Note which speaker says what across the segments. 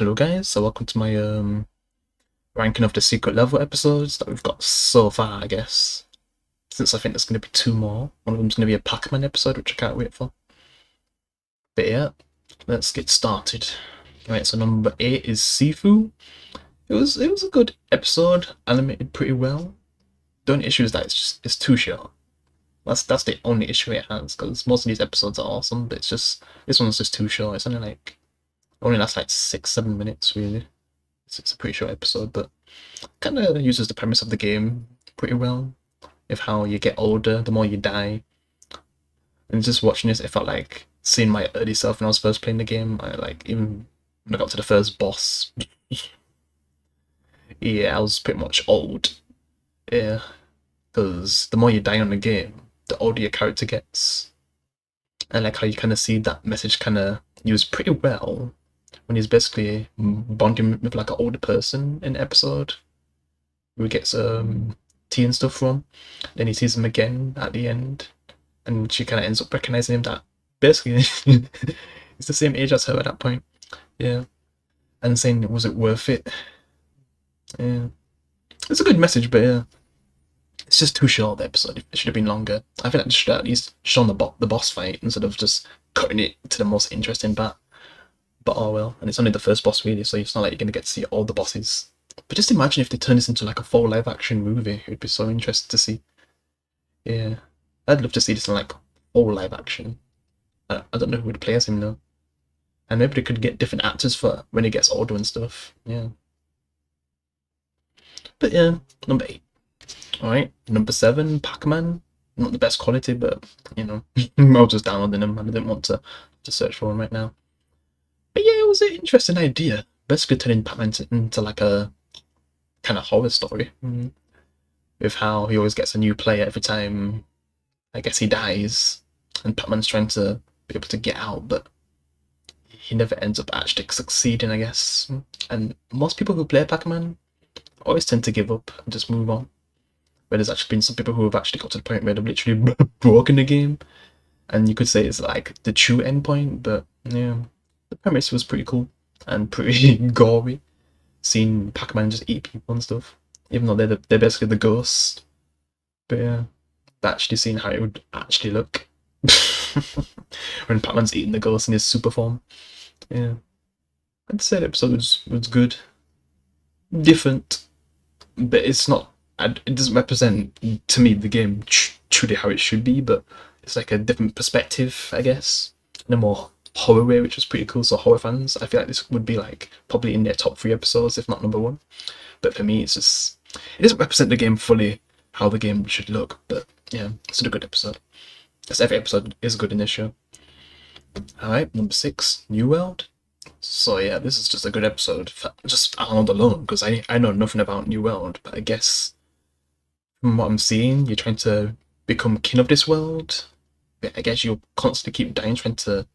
Speaker 1: Hello guys, so welcome to my ranking of the secret level episodes that we've got so far, I guess. Since I think there's going to be two more. One of them's going to be a Pac-Man episode, which I can't wait for. But yeah, let's get started. Alright, so number 8 is Sifu. It was a good episode, animated pretty well. The only issue is that it's too short. That's the only issue it has, because most of these episodes are awesome, but it's just this one's just too short. It's only lasts like 6-7 minutes really. It's a pretty short episode, but kind of uses the premise of the game pretty well. Of how you get older, the more you die. And just watching this, it felt like seeing my early self when I was first playing the game. Even when I got to the first boss, yeah, I was pretty much old. Yeah, because the more you die on the game, the older your character gets. And like how you kind of see that message kind of used pretty well when he's basically bonding with like an older person in the episode, who he gets tea and stuff from. Then he sees him again at the end, and she kind of ends up recognizing him that basically he's the same age as her at that point. Yeah, and saying, was it worth it? Yeah, it's a good message, but yeah, it's just too short. The episode, it should have been longer. I think that should have at least shown the boss fight instead of just cutting it to the most interesting part. But oh well, and it's only the first boss really, so it's not like you're gonna get to see all the bosses. But just imagine if they turn this into like a full live action movie. It would be so interesting to see. Yeah, I'd love to see this in like full live action. I don't know who would play as him though, and maybe they could get different actors for when he gets older and stuff. Yeah. But yeah, number 8. All right, number 7, Pac-Man. Not the best quality, but you know, I was just downloading them, and I didn't want to search for them right now. But yeah, it was an interesting idea. Basically turning Pac-Man into like a kind of horror story. With how he always gets a new player every time, I guess, he dies. And Pac-Man's trying to be able to get out, but he never ends up actually succeeding, I guess. And most people who play Pac-Man always tend to give up and just move on. Where there's actually been some people who have actually got to the point where they've literally broken the game. And you could say it's like the true end point, but yeah. The premise was pretty cool and pretty gory, seeing Pac-Man just eat people and stuff, even though they're basically the ghosts. But yeah, but actually seeing how it would actually look when Pac-Man's eating the ghost in his super form. Yeah, I'd say the episode was good, different, but it's not. It doesn't represent to me the game truly how it should be, but it's like a different perspective, I guess, in a more horror way, which was pretty cool. So horror fans, I feel like this would be like probably in their top 3 episodes, if not number 1. But for me, it doesn't represent the game fully how the game should look. But yeah, it's a good episode. As every episode is good in this show. Alright, number 6, New World. So yeah, this is just a good episode for just Arnold alone, because I know nothing about New World, but I guess from what I'm seeing, you're trying to become king of this world. But I guess you'll constantly keep dying trying to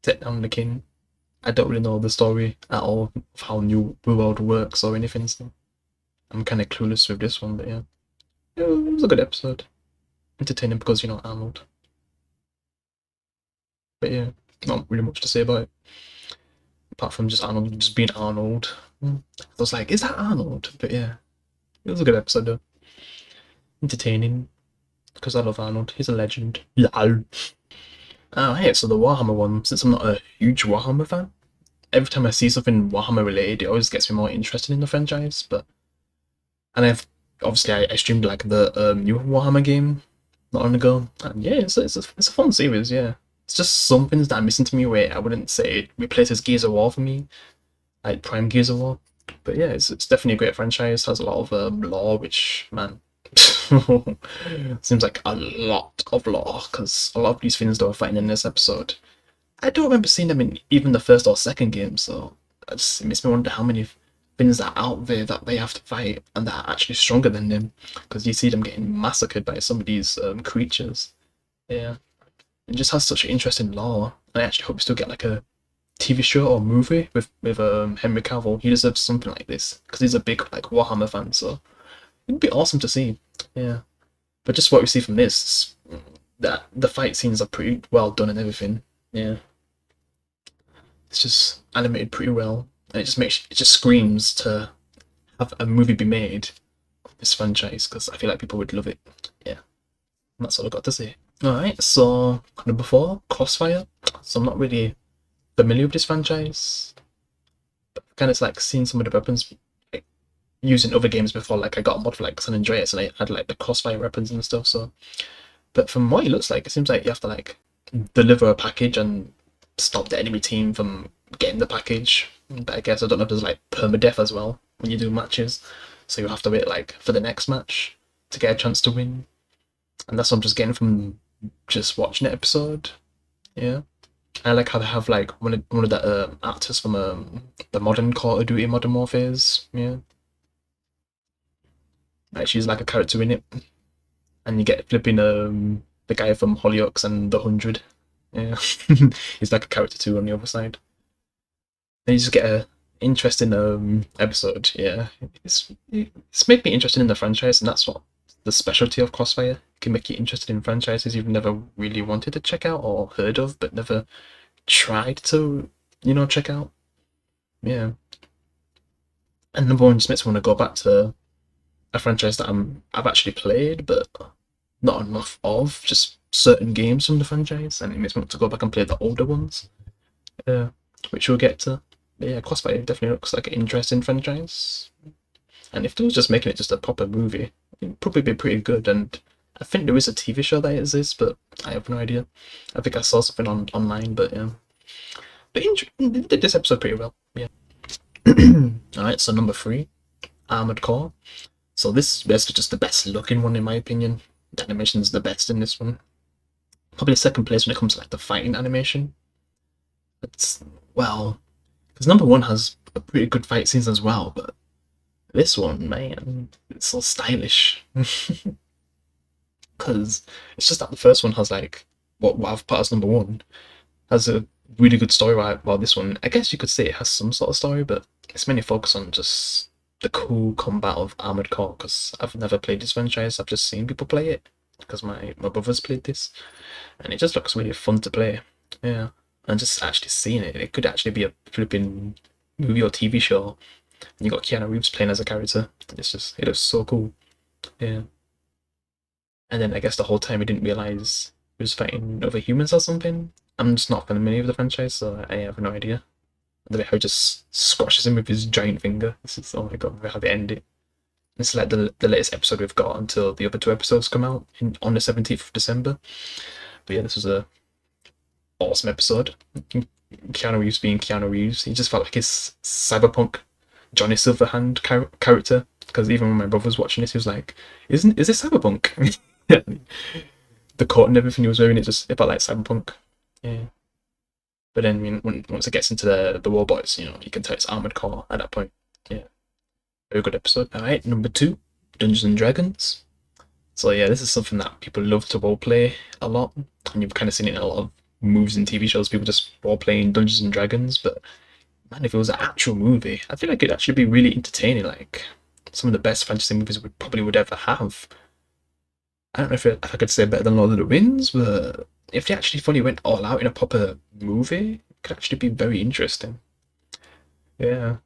Speaker 1: take down the king. I don't really know the story at all of how New World works or anything, so I'm kind of clueless with this one, but yeah. It was a good episode. Entertaining because, you know, Arnold. But yeah, not really much to say about it. Apart from just Arnold just being Arnold. I was like, is that Arnold? But yeah, it was a good episode though. Entertaining, because I love Arnold. He's a legend. Yeah. Oh, hey, so the Warhammer one, since I'm not a huge Warhammer fan, every time I see something Warhammer related, it always gets me more interested in the franchise. And I streamed like the new Warhammer game not long ago, and yeah, it's a fun series. Yeah, it's just some things that are missing to me where I wouldn't say it replaces Gears of War for me, like Prime Gears of War. But yeah, it's definitely a great franchise. Has a lot of lore, which, man, seems like a lot of lore, because a lot of these things that we're fighting in this episode, I don't remember seeing them in even the first or second game, so it makes me wonder how many things are out there that they have to fight and that are actually stronger than them, because you see them getting massacred by some of these creatures. Yeah, it just has such an interesting lore, and I actually hope we still get like a TV show or movie with Henry Cavill. He deserves something like this, because he's a big like Warhammer fan, so it'd be awesome to see. Yeah, but just what we see from this, that the fight scenes are pretty well done and everything. Yeah, it's just animated pretty well. and it just screams to have a movie be made of this franchise because I feel like people would love it. Yeah, that's all I got to say. Alright, so number 4, Crossfire. So I'm not really familiar with this franchise, but kind of like seen some of the weapons like, used in other games before. Like I got a mod for like San Andreas and I had like the Crossfire weapons and stuff. So, but from what it looks like, it seems like you have to like deliver a package and stop the enemy team from getting the package. But I guess I don't know if there's like permadeath as well when you do matches, so you have to wait like for the next match to get a chance to win. And that's what I'm just getting from just watching the episode. Yeah, I like how they have like one of the actors from the modern Call of Duty Modern Warfare's. Yeah, like she's like a character in it, and you get flipping the guy from Hollyoaks and the 100. Yeah, he's like a character too on the other side. And you just get a interesting episode. Yeah, it's made me interested in the franchise, and that's what the specialty of Crossfire. It can make you interested in franchises you've never really wanted to check out or heard of, but never tried to, check out. Yeah. And number 1 just makes me want to go back to a franchise that I've actually played, but not enough of. Just certain games from the franchise, and it makes me want to go back and play the older ones. Which we'll get to. But yeah, Crossfire definitely looks like an interesting franchise. And if they was just making it just a proper movie, it'd probably be pretty good. And I think there is a TV show that exists, but I have no idea. I think I saw something online, but yeah. But they did this episode pretty well. Yeah. Alright, so number 3, Armored Core. So this is basically just the best looking one in my opinion. The animation's the best in this one. Probably second place when it comes to like the fighting animation. It's well, because number 1 has a pretty good fight scenes as well, but this one, man, it's so stylish. Because it's just that the first one has like what I've put as number 1 has a really good story. While this one, I guess you could say it has some sort of story, but it's mainly focused on just the cool combat of Armored Core. Because I've never played this franchise, I've just seen people play it because my brothers played this, and it just looks really fun to play. Yeah, and just actually seeing it could actually be a flipping movie or TV show. And you got Keanu Reeves playing as a character. It looks so cool. Yeah. And then I guess the whole time he didn't realize he was fighting other humans or something. I'm just not familiar with the franchise, so I have no idea. The way how he just squashes him with his giant finger. This is, oh my god, how they end it. This is like the latest episode we've got until the other 2 episodes come out on the 17th of December. But yeah, this was a awesome episode. Keanu Reeves being Keanu Reeves. He just felt like his cyberpunk Johnny Silverhand character. Because even when my brother was watching this, he was like, is this cyberpunk? The coat and everything he was wearing, it felt like cyberpunk. Yeah. But then once it gets into the robots, you can tell it's Armored Core at that point. Yeah. Very good episode. Alright, number 2, Dungeons and Dragons. So yeah, this is something that people love to roleplay a lot. And you've kind of seen it in a lot of movies and TV shows, people just roleplaying Dungeons and Dragons. But man, if it was an actual movie, I feel like it'd actually be really entertaining. Like some of the best fantasy movies we probably would ever have. I don't know if I could say better than Lord of the Rings, but if they actually fully went all out in a proper movie, it could actually be very interesting. Yeah.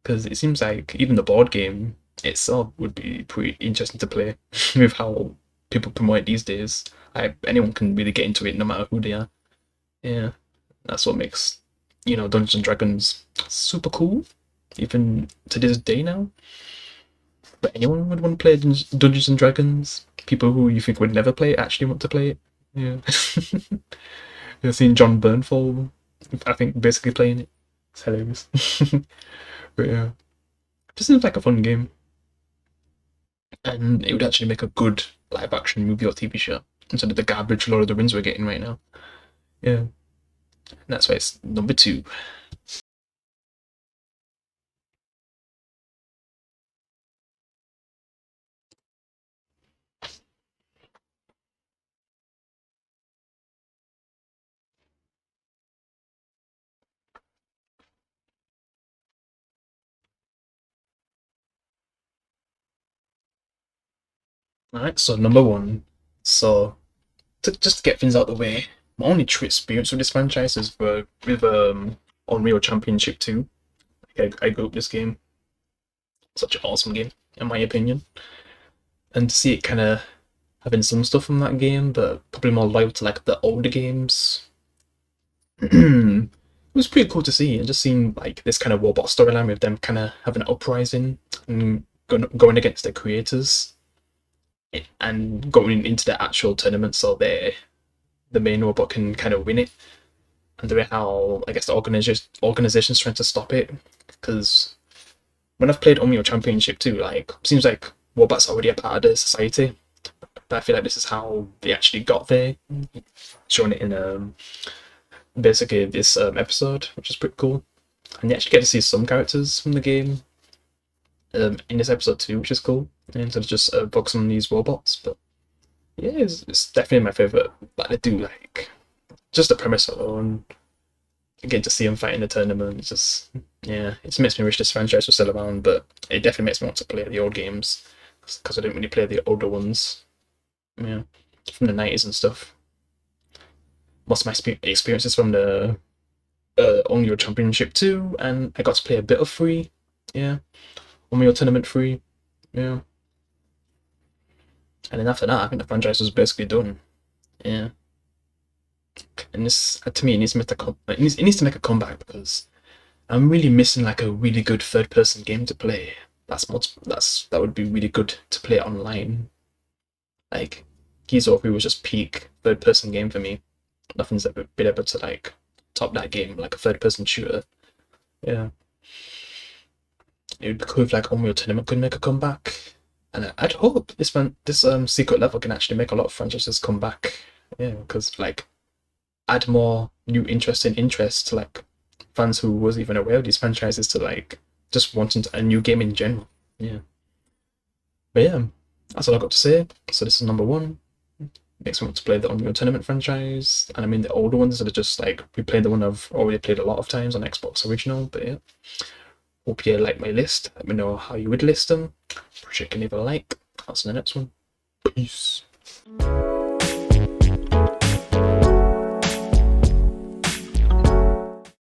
Speaker 1: Because it seems like even the board game itself would be pretty interesting to play with how people promote it these days. Anyone can really get into it no matter who they are. Yeah. That's what makes, Dungeons and Dragons super cool, even to this day now. But anyone would want to play Dungeons and Dragons. People who you think would never play it actually want to play it. Yeah. You've seen John Bernthal, I think, basically playing it. It's hilarious. But yeah. It just seems like a fun game. And it would actually make a good live action movie or TV show instead of the garbage Lord of the Rings we're getting right now. Yeah. And that's why it's number 2. Alright, so number 1. So, just to get things out of the way, my only true experience with this franchise is with Unreal Championship 2. I grew up this game. Such an awesome game, in my opinion. And to see it kind of having some stuff from that game, but probably more loyal to like the older games. It was pretty cool to see, and just seeing like this kind of robot storyline with them kind of having an uprising and going against their creators, and going into the actual tournament, so the main robot can kind of win it, and the way how I guess the organization's trying to stop it, because when I've played Unreal Championship 2, like seems like robots are already a part of the society, but I feel like this is how they actually got there, showing it in basically this episode, which is pretty cool. And you actually get to see some characters from the game in this episode too, which is cool. Instead of just focusing on these robots, but yeah, it's definitely my favorite. Like I do like just the premise alone, getting to see them fight in the tournament. It's just yeah, it just makes me wish this franchise was still around. But it definitely makes me want to play the old games because I didn't really play the older ones. Yeah, from the 90s and stuff. Most of my experiences from the Unreal Championship 2, and I got to play a bit of 3. Yeah, Unreal Tournament 3. Yeah. And then after that, I think the franchise was basically done. Yeah. And this, to me, it needs to make a comeback because I'm really missing like a really good third-person game to play. That would be really good to play online. Like, Gears of War was just peak third-person game for me. Nothing's ever been able to like top that game, like a third-person shooter. Yeah. It would be cool if like Unreal Tournament could make a comeback. And I'd hope this secret level can actually make a lot of franchises come back. Yeah, because like add more new interesting interest to like fans who wasn't even aware of these franchises to like just wanting a new game in general. Yeah. But yeah, that's all I got to say. So this is number 1. Makes me want to play the Unreal Tournament franchise, and I mean the older ones that are just like replaying the one I've already played a lot of times on Xbox Original. But yeah, hope you like my list. Let me know how you would list them. Appreciate you can leave a like. I'll see you in the next one. Peace.